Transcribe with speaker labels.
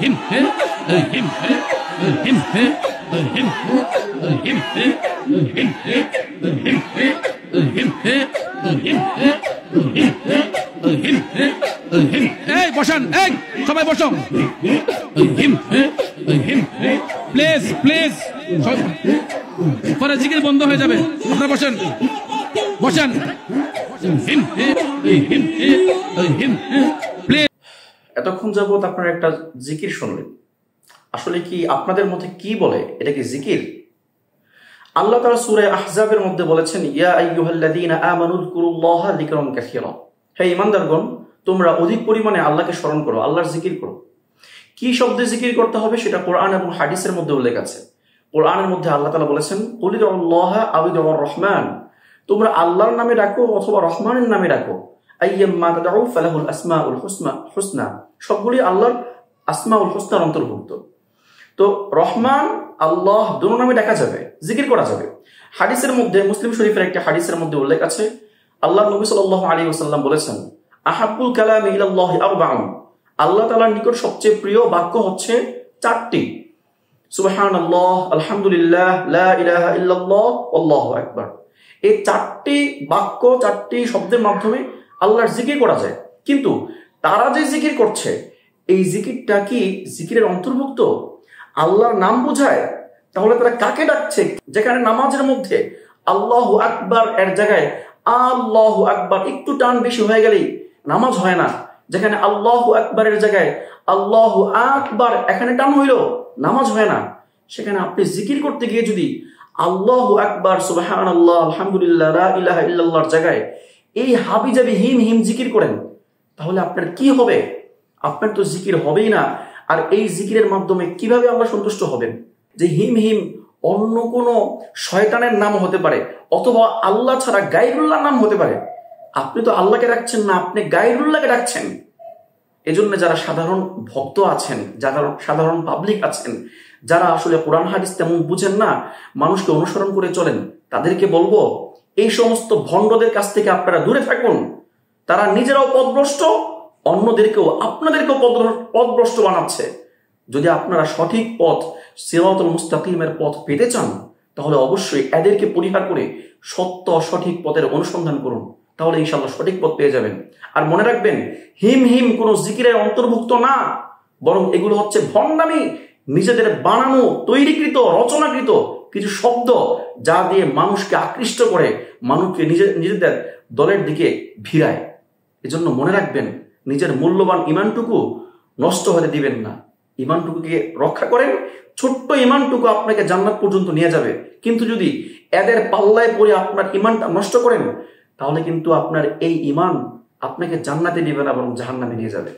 Speaker 1: হিম হে হিম হে হিম হে হিম হে হিম হে হিম হে হিম হে হিম হে হিম হে হিম হে হিম হে হিম এই বসান এই সবাই বসো হিম হে হিম হে প্লিজ প্লিজ পরে জিকির বন্ধ হয়ে যাবে আপনারা বসেন বসেন হিম হে হিম হে হিম হে প্লিজ।
Speaker 2: এতক্ষণ যাবত আপনারা একটা জিকির শুনলেন, আসলে কি আপনাদের মধ্যে কি বলে এটা কি জিকির? আল্লাহ তাআলা সূরা আহজাবের মধ্যে বলেছেন, ইয়া আইয়ুহাল্লাযীনা আমানু যকুরুল্লাহা যিকরান কাসীরা, হে ঈমানদারগণ তোমরা অধিক পরিমাণে আল্লাহকে স্মরণ করো, আল্লাহর জিকির করো। কি শব্দে জিকির করতে হবে সেটা কোরআন এবং হাদিসের মধ্যে উল্লেখ আছে। কোরআনের মধ্যে আল্লাহ তাআলা বলেছেন, কুল ইদউল্লাহা আও ইদউর রহমান, তোমরা আল্লাহর নামে ডাকো অথবা রহমানের নামে ডাকো, আইয়াম্মা তাদউ ফালাহুল আসমাউল হুসনা, সবগুলি আল্লাহর আসমাউল হুসনার অন্তর্ভুক্ত। তো রহমান আল্লাহ দুটো নামে ডাকা যাবে, জিকির করা যাবে। হাদিসের মধ্যে মুসলিম শরীফের একটা হাদিসের মধ্যে উল্লেখ আছে, আল্লাহ নবী সাল্লাল্লাহু আলাইহি ওয়াসাল্লাম বলেছেন, আহাব্বুল কালামি ইলাল্লাহি আরবাউন, আল্লাহ তাআলার নিকট সবচেয়ে প্রিয় বাক্য হচ্ছে চারটি, সুবহানাল্লাহ, আলহামদুলিল্লাহ, লা ইলাহা ইল্লাল্লাহ, আল্লাহু আকবার। এই চারটি বাক্য, চারটি শব্দের মাধ্যমে আল্লাহর জিকির করা যায়। কিন্তু তারা যে জিকির করছে এই জিকিরটা কি জিকিরের অন্তর্ভুক্ত? আল্লাহর নাম বোঝায়? তাহলে তারা কাকে ডাকছে? যেখানে নামাজের মধ্যে আল্লাহু আকবার এর জায়গায় আল্লাহু আকবার একটু টান বেশি হয়ে গেলেই নামাজ হয় না, যেখানে আল্লাহু আকবারের জায়গায় আল্লাহু আকবার এখানে টান হইল নামাজ হয় না, সেখানে আপনি জিকির করতে গিয়ে যদি আল্লাহু আকবার, সুবহানাল্লাহ, আলহামদুলিল্লাহ, লা ইলাহা ইল্লাল্লাহর জায়গায় এই হাবিজাবি হিম হিম জিকির করেন, তাহলে আপনার কি হবে? আপনার তো জিকির হবেই না। আর এই জিকিরের মাধ্যমে কিভাবে আল্লাহ সন্তুষ্ট হবেন? যে হিম হিম অন্য কোনো শয়তানের নাম হতে পারে, অথবা আল্লাহ ছাড়া গায়রুল্লাহর নাম হতে পারে। আপনি তো আল্লাহকে ডাকছেন না, আপনি গায়রুল্লাহকে ডাকছেন। এজন্য যারা সাধারণ ভক্ত আছেন, যারা সাধারণ পাবলিক আছেন, যারা আসলে কোরআন হাদিস তেমন বুঝেন না, মানুষকে অনুসরণ করে চলেন, তাদেরকে বলবো এই সমস্ত ভণ্ডদের কাছ থেকে আপনারা দূরে থাকুন। তারা নিজেরাও পথভ্রষ্ট, অন্যদেরকেও আপনাদেরকেও পথভ্রষ্ট বানাচ্ছে। যদি আপনারা সঠিক পথ, সিরাতুল মুস্তাকিমের পথ পেতে চান, তাহলে অবশ্যই এদেরকে পরিহার করে সত্য সঠিক পথের অনুসন্ধান করুন, তাহলে ইনশাআল্লাহ সঠিক পথ পেয়ে যাবেন। আর মনে রাখবেন, হিম হিম কোনো জিকিরের অন্তর্ভুক্ত না, বরং এগুলো হচ্ছে ভণ্ডামি, নিজেদের বানানো, তৈরিকৃত, রচনাকৃত কিছু শব্দ, যা দিয়ে মানুষকে আকৃষ্ট করে, মানুষকে নিজেদের দলের দিকে ভিড়ায়। এজন্য মনে রাখবেন, নিজের মূল্যবান ইমানটুকু নষ্ট হতে দিবেন না। ইমানটুকুকে রক্ষা করেন, ছোট্ট ইমানটুকু আপনাকে জান্নাত পর্যন্ত নিয়ে যাবে। কিন্তু যদি এদের পাল্লায় পড়ে আপনার ইমানটা নষ্ট করেন, তাহলে কিন্তু আপনার এই ইমান আপনাকে জান্নাতে দিবে না, বরং জাহান্নামে নিয়ে যাবে।